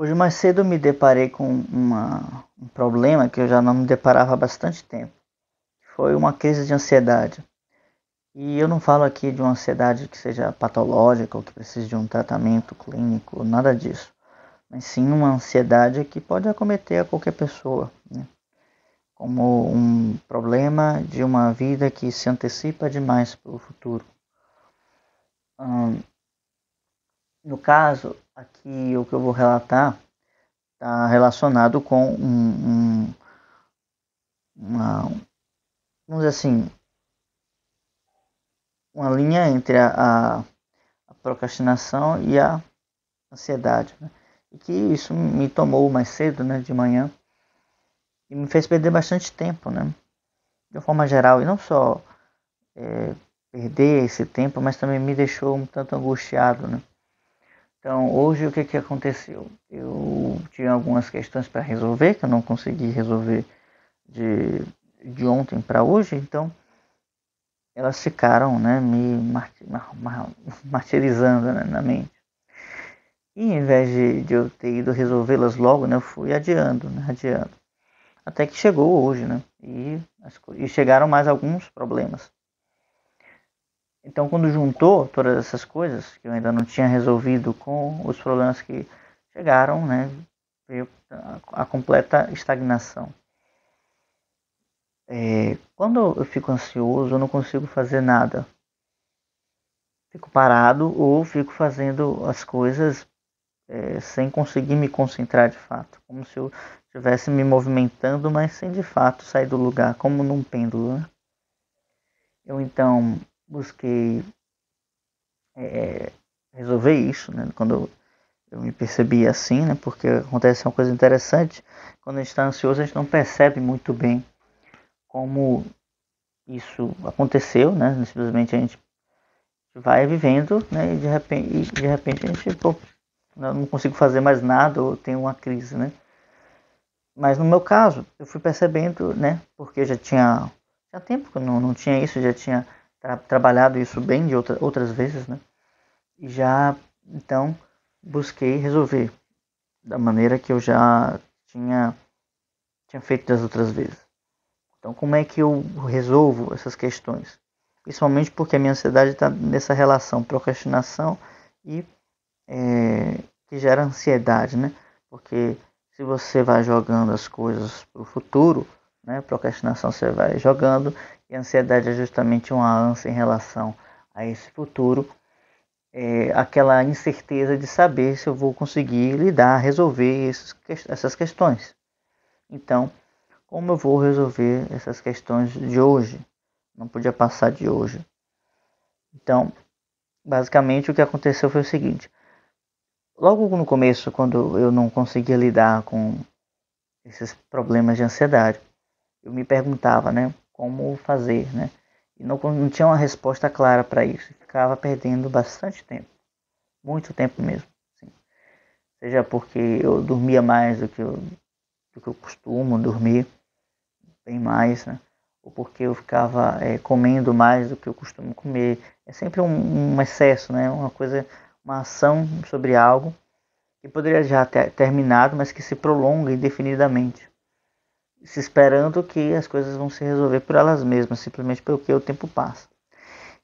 Hoje mais cedo eu me deparei com um problema que eu já não me deparava há bastante tempo. Foi uma crise de ansiedade. E eu não falo aqui de uma ansiedade que seja patológica ou que precise de um tratamento clínico, nada disso. Mas sim uma ansiedade que pode acometer a qualquer pessoa, né? Como um problema de uma vida que se antecipa demais para o futuro. No caso, aqui o que eu vou relatar está relacionado com uma, vamos dizer assim, uma linha entre a procrastinação e a ansiedade, né? E que isso me tomou mais cedo, né, de manhã, e me fez perder bastante tempo, né, de uma forma geral, e não só perder esse tempo, mas também me deixou um tanto angustiado, né. Então, hoje o que aconteceu? Eu tinha algumas questões para resolver, que eu não consegui resolver de ontem para hoje, então elas ficaram, né, me martirizando, né, na mente. E em vez de eu ter ido resolvê-las logo, né, eu fui adiando, né, adiando. Até que chegou hoje, né, e chegaram mais alguns problemas. Então, quando juntou todas essas coisas que eu ainda não tinha resolvido com os problemas que chegaram, né, veio a completa estagnação. Quando eu fico ansioso, eu não consigo fazer nada. Fico parado ou fico fazendo as coisas sem conseguir me concentrar de fato. Como se eu estivesse me movimentando, mas sem de fato sair do lugar, como num pêndulo, né? Eu então busquei resolver isso, né? Quando eu me percebi assim, né? Porque acontece uma coisa interessante, quando a gente está ansioso a gente não percebe muito bem como isso aconteceu, né? Simplesmente a gente vai vivendo, né? E de repente a gente, pô, não consigo fazer mais nada ou tenho uma crise, né? Mas no meu caso, eu fui percebendo, né? Porque já tinha tempo que eu não tinha isso, já tinha trabalhado isso bem de outras vezes, né? E já, então, busquei resolver da maneira que eu já tinha feito das outras vezes. Então, como é que eu resolvo essas questões? Principalmente porque a minha ansiedade está nessa relação procrastinação e que gera ansiedade, né? Porque se você vai jogando as coisas para o futuro, né? Procrastinação você vai jogando e a ansiedade é justamente uma ânsia em relação a esse futuro, aquela incerteza de saber se eu vou conseguir lidar, resolver essas questões. Então, como eu vou resolver essas questões de hoje? Não podia passar de hoje. Então, basicamente o que aconteceu foi o seguinte: logo no começo, quando eu não conseguia lidar com esses problemas de ansiedade, eu me perguntava, né, como fazer, né? E não tinha uma resposta clara para isso. Ficava perdendo bastante tempo, muito tempo mesmo. Assim. Seja porque eu dormia mais do que eu costumo dormir, bem mais, né? Ou porque eu ficava comendo mais do que eu costumo comer. É sempre um excesso, né? Uma ação sobre algo que poderia já ter terminado, mas que se prolonga indefinidamente, se esperando que as coisas vão se resolver por elas mesmas, simplesmente porque o tempo passa.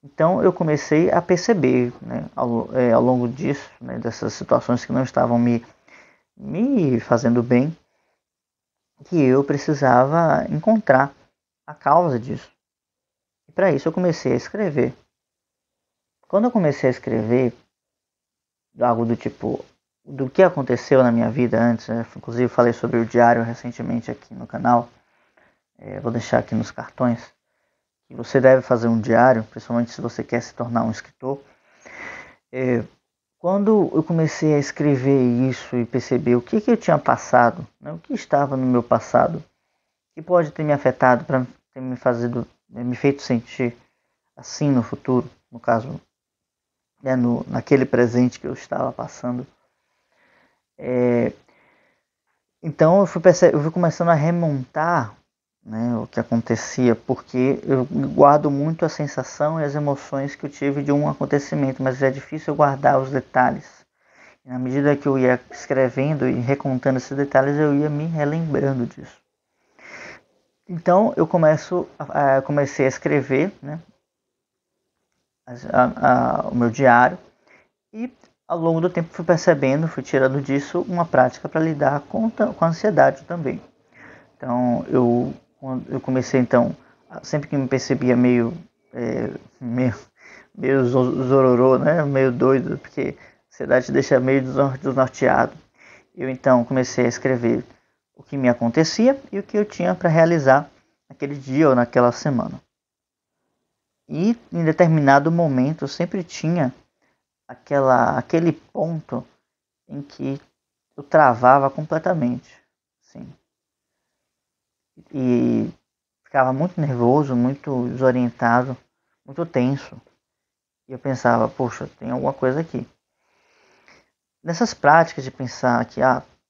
Então eu comecei a perceber, né, ao longo disso, né, dessas situações que não estavam me fazendo bem, que eu precisava encontrar a causa disso. E para isso eu comecei a escrever. Quando eu comecei a escrever, algo do tipo, do que aconteceu na minha vida antes, né? Inclusive falei sobre o diário recentemente aqui no canal, vou deixar aqui nos cartões, que você deve fazer um diário, principalmente se você quer se tornar um escritor. Quando eu comecei a escrever isso e perceber o que eu tinha passado, né? O que estava no meu passado, que pode ter me afetado para ter me feito sentir assim no futuro, no caso, né, naquele presente que eu estava passando. Então eu fui começando a remontar, né, o que acontecia, porque eu guardo muito a sensação e as emoções que eu tive de um acontecimento, mas é difícil eu guardar os detalhes. E na medida que eu ia escrevendo e recontando esses detalhes, eu ia me relembrando disso. Então eu comecei a escrever, né, o meu diário, e ao longo do tempo fui percebendo, fui tirando disso uma prática para lidar com a ansiedade também. Então eu comecei então, sempre que me percebia meio zororô, né, meio doido, porque a ansiedade deixa meio desnorteado. Eu então comecei a escrever o que me acontecia e o que eu tinha para realizar naquele dia ou naquela semana. E em determinado momento sempre tinha aquele ponto em que eu travava completamente, sim. E ficava muito nervoso, muito desorientado, muito tenso. E eu pensava, poxa, tem alguma coisa aqui. Nessas práticas de pensar que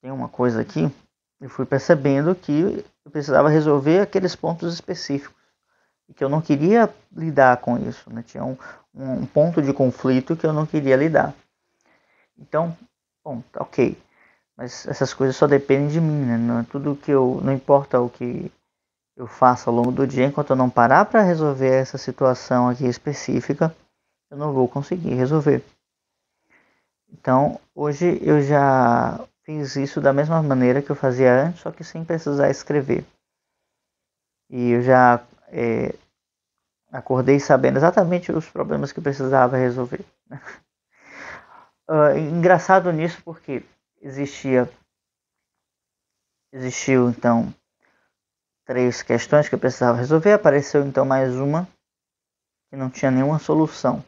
tem uma coisa aqui, eu fui percebendo que eu precisava resolver aqueles pontos específicos e que eu não queria lidar com isso, né? Tinha um ponto de conflito que eu não queria lidar. Então, bom, ok, mas essas coisas só dependem de mim, né? Não importa o que eu faço ao longo do dia, enquanto eu não parar para resolver essa situação aqui específica, eu não vou conseguir resolver. Então, hoje eu já fiz isso da mesma maneira que eu fazia antes, só que sem precisar escrever. E eu já acordei sabendo exatamente os problemas que eu precisava resolver. Engraçado nisso porque existiu então 3 questões que eu precisava resolver, apareceu então mais uma que não tinha nenhuma solução,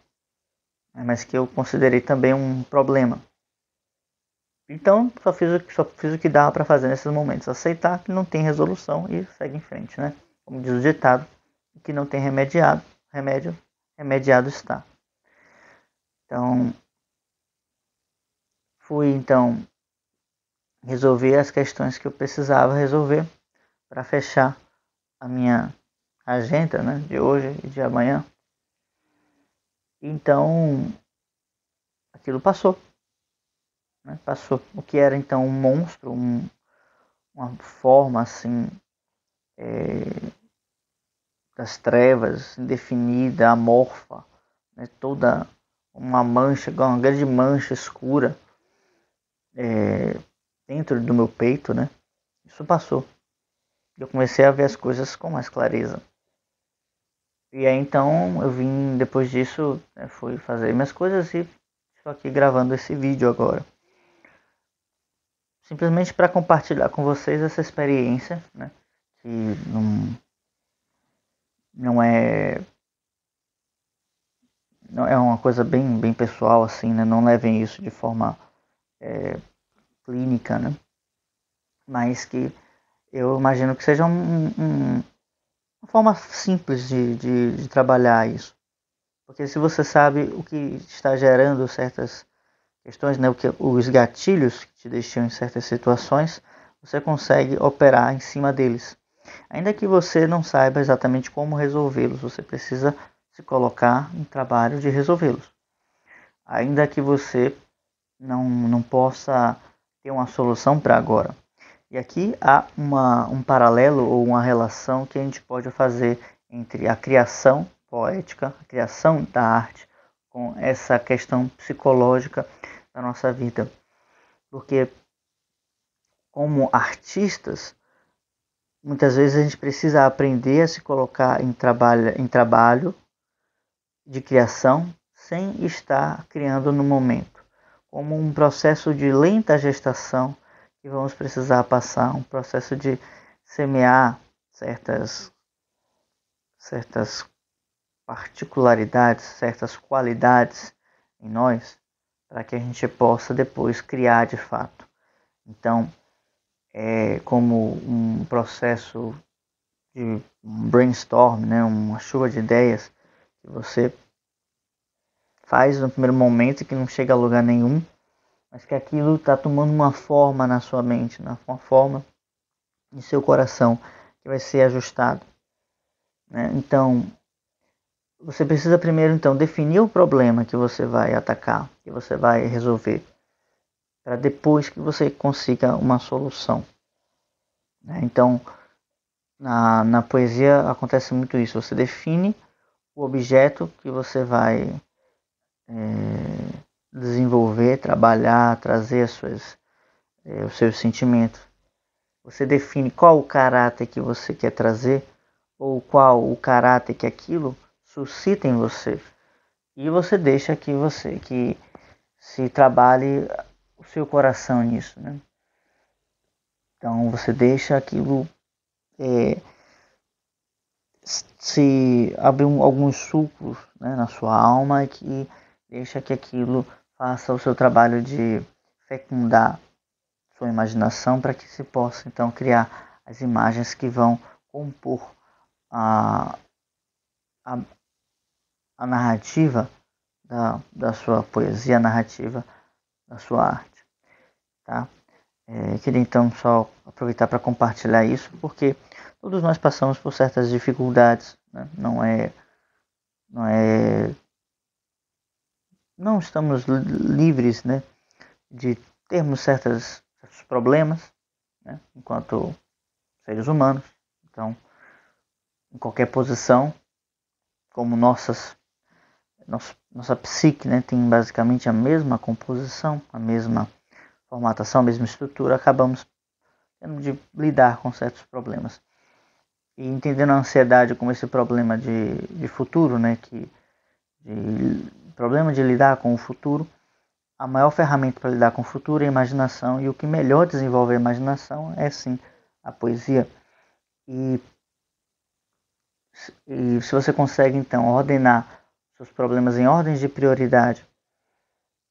mas que eu considerei também um problema. Então só fiz o que dava para fazer nesses momentos, aceitar que não tem resolução e segue em frente, né? Como diz o ditado, que não tem remediado está. Então fui então resolver as questões que eu precisava resolver para fechar a minha agenda, né, de hoje e de amanhã. Então aquilo passou, né? Passou. O que era então um monstro, uma forma assim das trevas, indefinida, amorfa, né? Toda uma mancha, uma grande mancha escura dentro do meu peito, né? Isso passou. Eu comecei a ver as coisas com mais clareza. E aí então eu vim, depois disso, fui fazer minhas coisas e estou aqui gravando esse vídeo agora. Simplesmente para compartilhar com vocês essa experiência, né? Que não é uma coisa bem pessoal assim, né? Não levem isso de forma clínica, né? Mas que eu imagino que seja uma forma simples de trabalhar isso. Porque se você sabe o que está gerando certas questões, né? Os gatilhos que te deixam em certas situações, você consegue operar em cima deles. Ainda que você não saiba exatamente como resolvê-los, você precisa se colocar em trabalho de resolvê-los. Ainda que você não possa ter uma solução para agora. E aqui há um paralelo ou uma relação que a gente pode fazer entre a criação poética, a criação da arte, com essa questão psicológica da nossa vida. Porque, como artistas, muitas vezes a gente precisa aprender a se colocar em trabalho de criação sem estar criando no momento, como um processo de lenta gestação que vamos precisar passar, um processo de semear certas particularidades, certas qualidades em nós, para que a gente possa depois criar de fato. Então, é como um processo de um brainstorm, né, uma chuva de ideias que você faz no primeiro momento e que não chega a lugar nenhum, mas que aquilo está tomando uma forma na sua mente, uma forma em seu coração que vai ser ajustado, né? Então, você precisa primeiro então definir o problema que você vai atacar, que você vai resolver. para depois que você consiga uma solução. Então, na poesia acontece muito isso. Você define o objeto que você vai desenvolver, trabalhar, trazer os seus sentimentos. Você define qual o caráter que você quer trazer ou qual o caráter que aquilo suscita em você. E você deixa que se trabalhe o seu coração nisso, né? Então você deixa aquilo se abrir alguns sulcos, né, na sua alma e que deixa que aquilo faça o seu trabalho de fecundar sua imaginação para que se possa então criar as imagens que vão compor a, a, a narrativa da sua poesia, a narrativa da sua arte. Tá? Queria então só aproveitar para compartilhar isso, porque todos nós passamos por certas dificuldades, né? Não estamos livres, né, de termos certos problemas, né, enquanto seres humanos. Então, em qualquer posição, como nossa psique, né, tem basicamente a mesma composição, a mesma formatação, a mesma estrutura, acabamos tendo de lidar com certos problemas. E entendendo a ansiedade como esse problema de futuro, né, problema de lidar com o futuro, a maior ferramenta para lidar com o futuro é a imaginação, e o que melhor desenvolve a imaginação é sim a poesia. E se você consegue então ordenar seus problemas em ordens de prioridade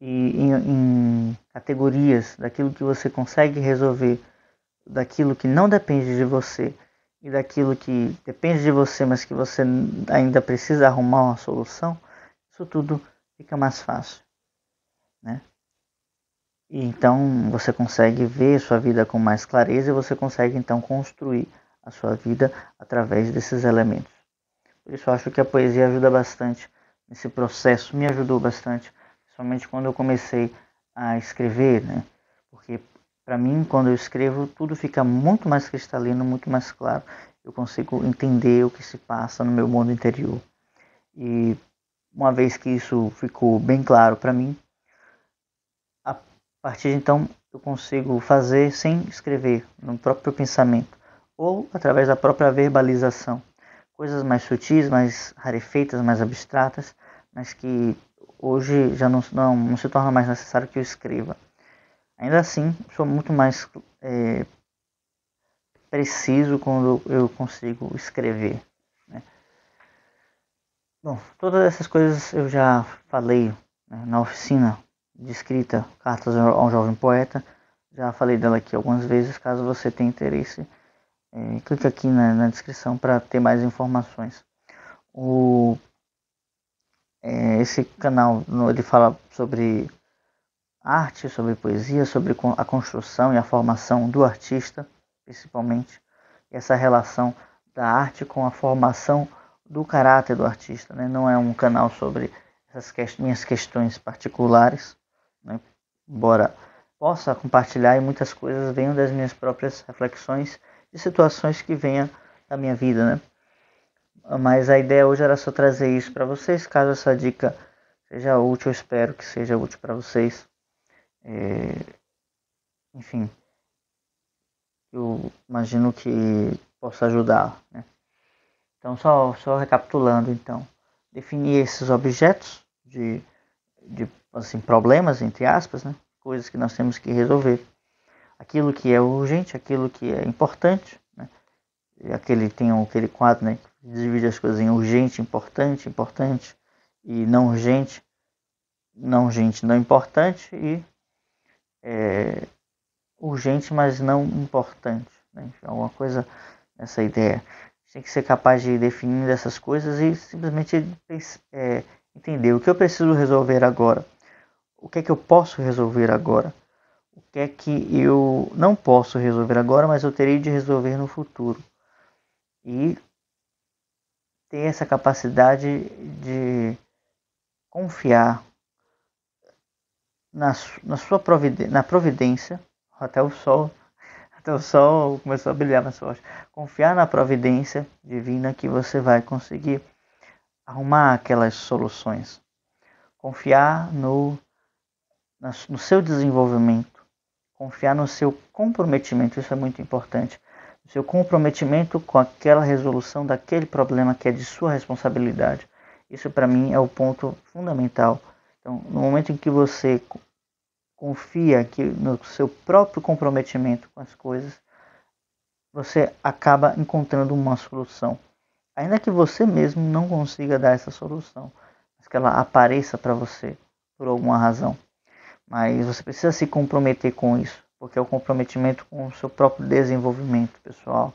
e em categorias daquilo que você consegue resolver, daquilo que não depende de você e daquilo que depende de você, mas que você ainda precisa arrumar uma solução, isso tudo fica mais fácil, né? E então você consegue ver sua vida com mais clareza e você consegue então construir a sua vida através desses elementos. Por isso eu acho que a poesia ajuda bastante nesse processo, me ajudou bastante, principalmente quando eu comecei a escrever, né? Porque para mim, quando eu escrevo, tudo fica muito mais cristalino, muito mais claro. Eu consigo entender o que se passa no meu mundo interior. E uma vez que isso ficou bem claro para mim, a partir de então eu consigo fazer sem escrever, no próprio pensamento, ou através da própria verbalização. Coisas mais sutis, mais rarefeitas, mais abstratas, mas que hoje já não se torna mais necessário que eu escreva. Ainda assim, sou muito mais preciso quando eu consigo escrever, né? Bom, todas essas coisas eu já falei, né, na oficina de escrita Cartas a um Jovem Poeta. Já falei dela aqui algumas vezes. Caso você tenha interesse, clique aqui na descrição para ter mais informações. Esse canal ele fala sobre arte, sobre poesia, sobre a construção e a formação do artista, principalmente, e essa relação da arte com a formação do caráter do artista, né? Não é um canal sobre essas minhas questões particulares, né? Embora possa compartilhar, e muitas coisas venham das minhas próprias reflexões e situações que venham da minha vida, né? Mas a ideia hoje era só trazer isso para vocês. Caso essa dica seja útil, eu espero que seja útil para vocês. Enfim, eu imagino que possa ajudar, né? Então, só recapitulando, então, definir esses objetos de assim, problemas, entre aspas, né? Coisas que nós temos que resolver. Aquilo que é urgente, aquilo que é importante, né? Tem aquele quadro, né, que divide as coisas em urgente, importante, importante, e não urgente, não urgente, não importante, e urgente, mas não importante, né? Alguma coisa nessa ideia. A gente tem que ser capaz de definir essas coisas e simplesmente entender o que eu preciso resolver agora, o que é que eu posso resolver agora, o que é que eu não posso resolver agora, mas eu terei de resolver no futuro. E ter essa capacidade de confiar na providência, até o sol começou a brilhar mais forte. Confiar na providência divina que você vai conseguir arrumar aquelas soluções. Confiar no seu desenvolvimento. Confiar no seu comprometimento, isso é muito importante. O seu comprometimento com aquela resolução daquele problema que é de sua responsabilidade. Isso para mim é o ponto fundamental. Então, no momento em que você confia no seu próprio comprometimento com as coisas, você acaba encontrando uma solução. Ainda que você mesmo não consiga dar essa solução, mas que ela apareça para você por alguma razão. Mas você precisa se comprometer com isso, porque é o comprometimento com o seu próprio desenvolvimento pessoal,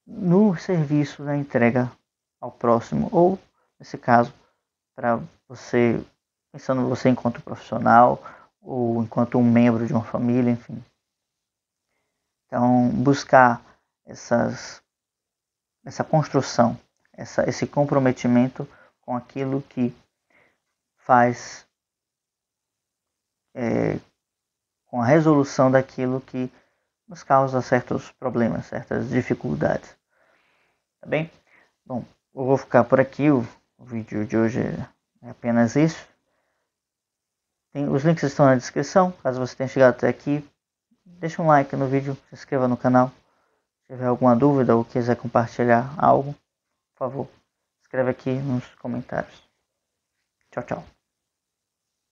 no serviço da entrega ao próximo, ou, nesse caso, para você, pensando você enquanto profissional, ou enquanto um membro de uma família, enfim. Então, buscar essa construção, esse comprometimento com aquilo que faz, com a resolução daquilo que nos causa certos problemas, certas dificuldades. Tá bem? Bom, eu vou ficar por aqui, o vídeo de hoje é apenas isso. Os links estão na descrição, caso você tenha chegado até aqui. Deixa um like no vídeo, se inscreva no canal. Se tiver alguma dúvida ou quiser compartilhar algo, por favor, escreve aqui nos comentários. Tchau, tchau.